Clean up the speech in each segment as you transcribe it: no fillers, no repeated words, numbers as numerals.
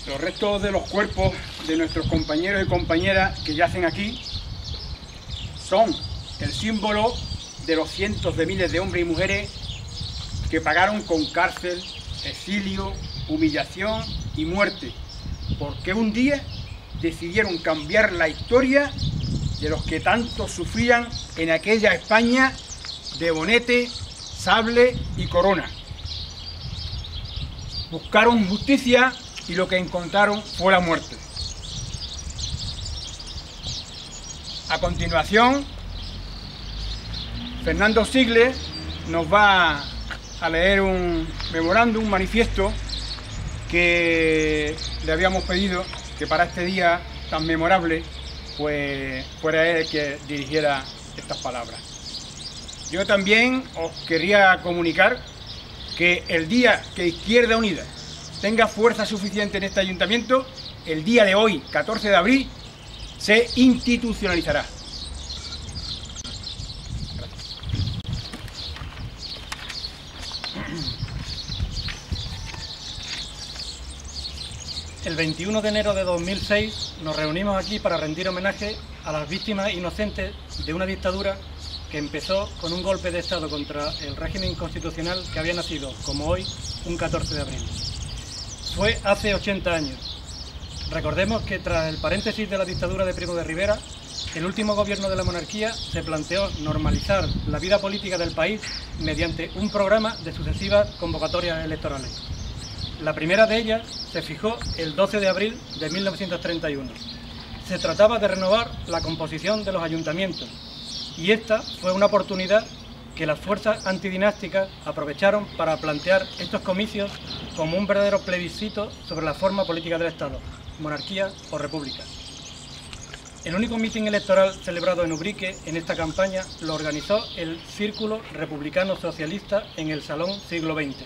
Los restos de los cuerpos de nuestros compañeros y compañeras que yacen aquí son el símbolo de los cientos de miles de hombres y mujeres que pagaron con cárcel, exilio, humillación y muerte, porque un día decidieron cambiar la historia de los que tanto sufrían en aquella España de bonete, sable y corona. Buscaron justicia y lo que encontraron fue la muerte. A continuación, Fernando Sigles nos va a leer un memorándum, un manifiesto que le habíamos pedido que para este día tan memorable pues fuera él el que dirigiera estas palabras. Yo también os querría comunicar que el día que Izquierda Unida tenga fuerza suficiente en este ayuntamiento, el día de hoy, 14 de abril, se institucionalizará. El 21 de enero de 2006 nos reunimos aquí para rendir homenaje a las víctimas inocentes de una dictadura que empezó con un golpe de Estado contra el régimen constitucional que había nacido, como hoy, un 14 de abril. Fue hace 80 años. Recordemos que tras el paréntesis de la dictadura de Primo de Rivera, el último gobierno de la monarquía se planteó normalizar la vida política del país mediante un programa de sucesivas convocatorias electorales. La primera de ellas se fijó el 12 de abril de 1931. Se trataba de renovar la composición de los ayuntamientos y esta fue una oportunidad que las fuerzas antidinásticas aprovecharon para plantear estos comicios como un verdadero plebiscito sobre la forma política del Estado, monarquía o república. El único mitin electoral celebrado en Ubrique en esta campaña lo organizó el Círculo Republicano Socialista en el Salón Siglo XX.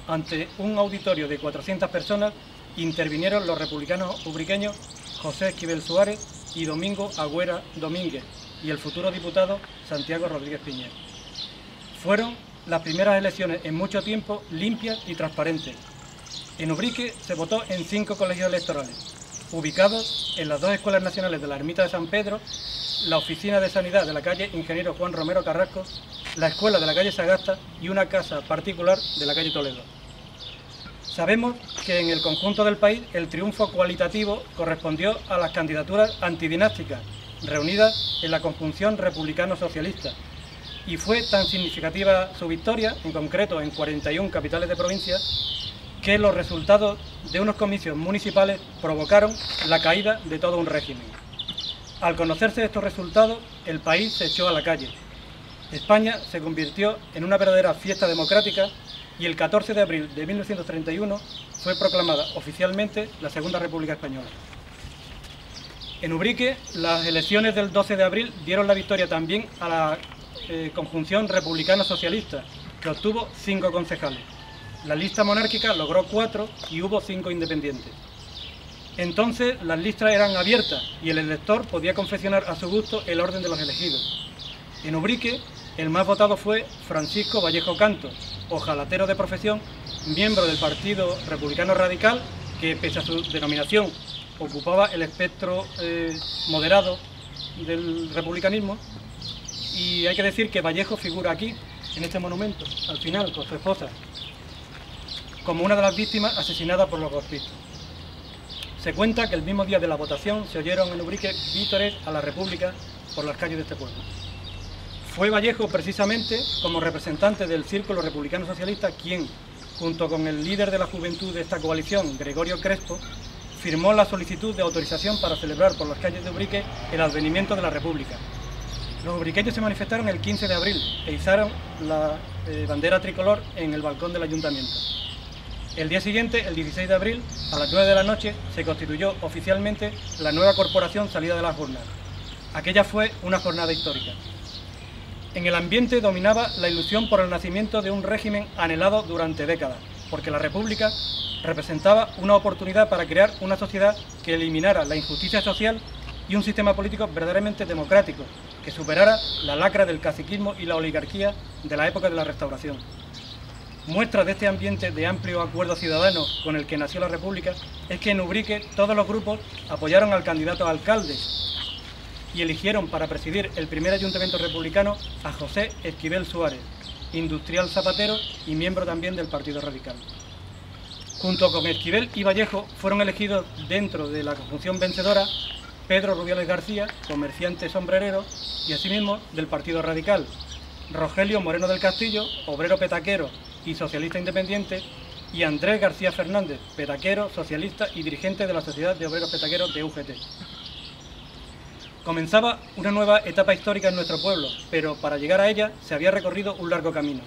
Ante un auditorio de 400 personas intervinieron los republicanos ubriqueños José Esquivel Suárez y Domingo Agüera Domínguez y el futuro diputado Santiago Rodríguez Piñer. Fueron las primeras elecciones en mucho tiempo limpias y transparentes. En Ubrique se votó en 5 colegios electorales, ubicados en las 2 escuelas nacionales de la Ermita de San Pedro, la oficina de sanidad de la calle Ingeniero Juan Romero Carrasco, la escuela de la calle Sagasta y una casa particular de la calle Toledo. Sabemos que en el conjunto del país el triunfo cualitativo correspondió a las candidaturas antidinásticas reunidas en la conjunción republicano-socialista, y fue tan significativa su victoria, en concreto en 41 capitales de provincia, que los resultados de unos comicios municipales provocaron la caída de todo un régimen. Al conocerse estos resultados, el país se echó a la calle. España se convirtió en una verdadera fiesta democrática y el 14 de abril de 1931 fue proclamada oficialmente la Segunda República Española. En Ubrique, las elecciones del 12 de abril dieron la victoria también a la conjunción republicano-socialista, que obtuvo 5 concejales. La lista monárquica logró 4 y hubo 5 independientes. Entonces las listas eran abiertas y el elector podía confeccionar a su gusto el orden de los elegidos. En Ubrique, el más votado fue Francisco Vallejo Canto, ojalatero de profesión, miembro del Partido Republicano Radical, que pese a su denominación ocupaba el espectro moderado del republicanismo. Y hay que decir que Vallejo figura aquí, en este monumento, al final, con su esposa, como una de las víctimas asesinadas por los golpistas. Se cuenta que el mismo día de la votación se oyeron en Ubrique vítores a la República por las calles de este pueblo. Fue Vallejo, precisamente, como representante del Círculo Republicano Socialista, quien, junto con el líder de la juventud de esta coalición, Gregorio Crespo, firmó la solicitud de autorización para celebrar por las calles de Ubrique el advenimiento de la República. Los ubriqueños se manifestaron el 15 de abril e izaron la bandera tricolor en el balcón del ayuntamiento. El día siguiente, el 16 de abril, a las 9 de la noche, se constituyó oficialmente la nueva corporación salida de las urnas. Aquella fue una jornada histórica. En el ambiente dominaba la ilusión por el nacimiento de un régimen anhelado durante décadas, porque la República representaba una oportunidad para crear una sociedad que eliminara la injusticia social y un sistema político verdaderamente democrático, que superara la lacra del caciquismo y la oligarquía de la época de la Restauración. Muestra de este ambiente de amplio acuerdo ciudadano con el que nació la República es que en Ubrique todos los grupos apoyaron al candidato a alcalde y eligieron para presidir el primer ayuntamiento republicano a José Esquivel Suárez, industrial zapatero y miembro también del Partido Radical. Junto con Esquivel y Vallejo fueron elegidos dentro de la conjunción vencedora Pedro Rubiales García, comerciante sombrerero, y asimismo del Partido Radical, Rogelio Moreno del Castillo, obrero petaquero y socialista independiente, y Andrés García Fernández, petaquero, socialista y dirigente de la Sociedad de Obreros Petaqueros de UGT. Comenzaba una nueva etapa histórica en nuestro pueblo, pero para llegar a ella se había recorrido un largo camino.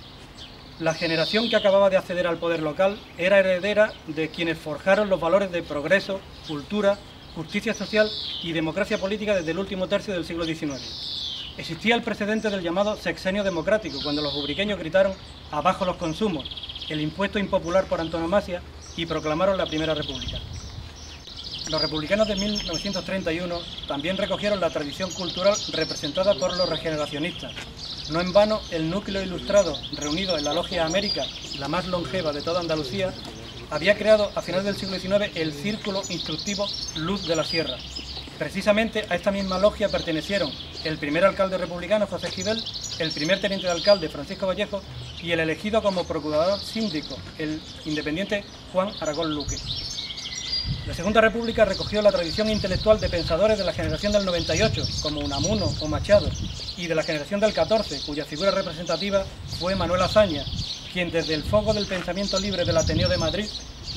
La generación que acababa de acceder al poder local era heredera de quienes forjaron los valores de progreso, cultura, justicia social y democracia política desde el último tercio del siglo XIX. Existía el precedente del llamado sexenio democrático, cuando los ubriqueños gritaron «abajo los consumos», el impuesto impopular por antonomasia, y proclamaron la Primera República. Los republicanos de 1931 también recogieron la tradición cultural representada por los regeneracionistas. No en vano, el núcleo ilustrado, reunido en la Logia América, la más longeva de toda Andalucía, había creado a finales del siglo XIX el Círculo Instructivo Luz de la Sierra. Precisamente a esta misma logia pertenecieron el primer alcalde republicano, José Esquivel, el primer teniente de alcalde, Francisco Vallejo, y el elegido como procurador síndico, el independiente Juan Aragón Luque. La Segunda República recogió la tradición intelectual de pensadores de la generación del 98, como Unamuno o Machado, y de la generación del 14, cuya figura representativa fue Manuel Azaña, quien desde el foco del pensamiento libre del Ateneo de Madrid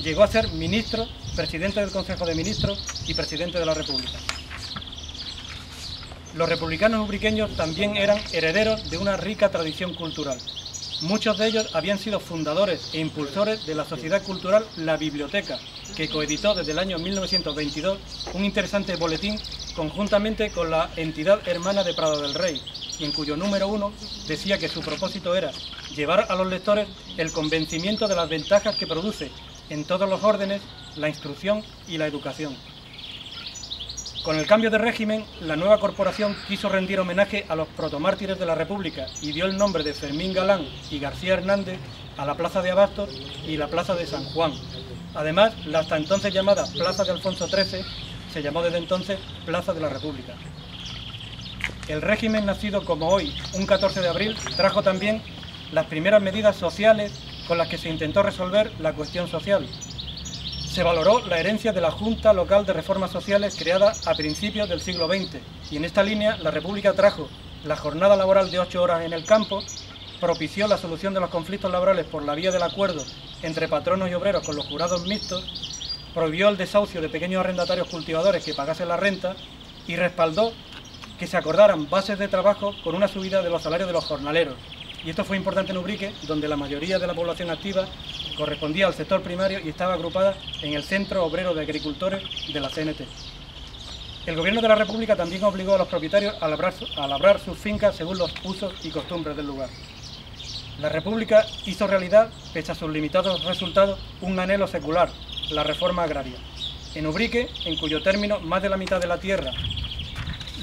llegó a ser ministro, presidente del Consejo de Ministros y presidente de la República. Los republicanos ubriqueños también eran herederos de una rica tradición cultural. Muchos de ellos habían sido fundadores e impulsores de la sociedad cultural La Biblioteca, que coeditó desde el año 1922 un interesante boletín conjuntamente con la entidad hermana de Prado del Rey, y en cuyo número 1 decía que su propósito era llevar a los lectores el convencimiento de las ventajas que produce en todos los órdenes la instrucción y la educación. Con el cambio de régimen, la nueva corporación quiso rendir homenaje a los protomártires de la República y dio el nombre de Fermín Galán y García Hernández a la Plaza de Abastos y la Plaza de San Juan. Además, la hasta entonces llamada Plaza de Alfonso XIII se llamó desde entonces Plaza de la República. El régimen nacido como hoy, un 14 de abril, trajo también las primeras medidas sociales con las que se intentó resolver la cuestión social. Se valoró la herencia de la Junta Local de Reformas Sociales creada a principios del siglo XX, y en esta línea la República trajo la jornada laboral de 8 horas en el campo, propició la solución de los conflictos laborales por la vía del acuerdo entre patronos y obreros con los jurados mixtos, prohibió el desahucio de pequeños arrendatarios cultivadores que pagasen la renta y respaldó que se acordaran bases de trabajo con una subida de los salarios de los jornaleros. Y esto fue importante en Ubrique, donde la mayoría de la población activa correspondía al sector primario y estaba agrupada en el Centro Obrero de Agricultores de la CNT. El Gobierno de la República también obligó a los propietarios a labrar sus fincas según los usos y costumbres del lugar. La República hizo realidad, pese a sus limitados resultados, un anhelo secular, la reforma agraria. En Ubrique, en cuyo término más de la mitad de la tierra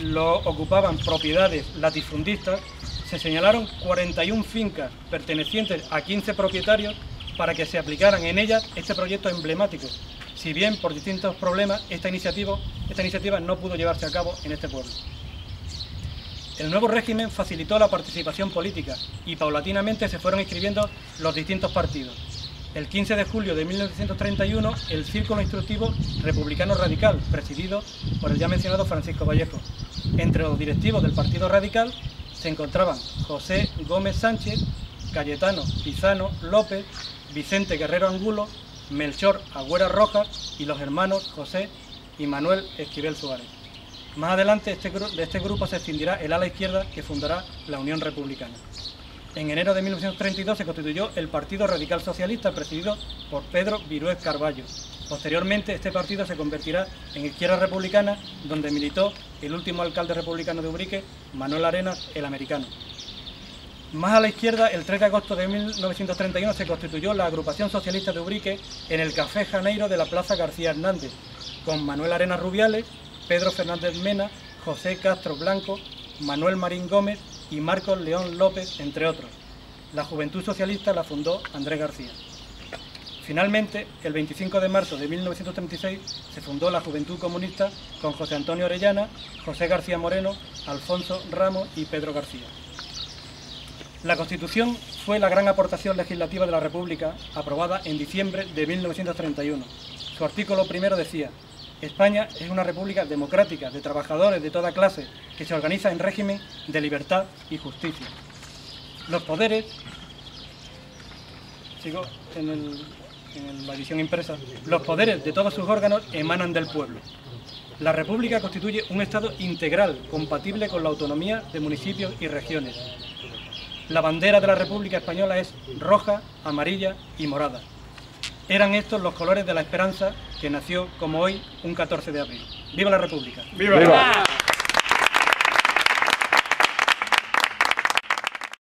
lo ocupaban propiedades latifundistas, se señalaron 41 fincas pertenecientes a 15 propietarios para que se aplicaran en ellas este proyecto emblemático, si bien por distintos problemas esta iniciativa no pudo llevarse a cabo en este pueblo. El nuevo régimen facilitó la participación política y paulatinamente se fueron inscribiendo los distintos partidos. El 15 de julio de 1931, el Círculo Instructivo Republicano Radical, presidido por el ya mencionado Francisco Vallejo. Entre los directivos del Partido Radical se encontraban José Gómez Sánchez, Cayetano Pizano López, Vicente Guerrero Angulo, Melchor Agüera Rojas y los hermanos José y Manuel Esquivel Suárez. Más adelante de este grupo se escindirá el ala izquierda que fundará la Unión Republicana. En enero de 1932 se constituyó el Partido Radical Socialista, presidido por Pedro Virués Carballo. Posteriormente, este partido se convertirá en Izquierda Republicana, donde militó el último alcalde republicano de Ubrique, Manuel Arenas, el Americano. Más a la izquierda, el 3 de agosto de 1931 se constituyó la Agrupación Socialista de Ubrique en el Café Janeiro de la Plaza García Hernández, con Manuel Arenas Rubiales, Pedro Fernández Mena, José Castro Blanco, Manuel Marín Gómez y Marcos León López, entre otros. La Juventud Socialista la fundó Andrés García. Finalmente, el 25 de marzo de 1936 se fundó la Juventud Comunista con José Antonio Orellana, José García Moreno, Alfonso Ramos y Pedro García. La Constitución fue la gran aportación legislativa de la República, aprobada en diciembre de 1931. Su artículo primero decía: España es una república democrática de trabajadores de toda clase que se organiza en régimen de libertad y justicia. Los poderes, sigo en la edición impresa, los poderes de todos sus órganos emanan del pueblo. La República constituye un Estado integral, compatible con la autonomía de municipios y regiones. La bandera de la República Española es roja, amarilla y morada. Eran estos los colores de la esperanza que nació como hoy, un 14 de abril. ¡Viva la República! ¡Viva! ¡Viva!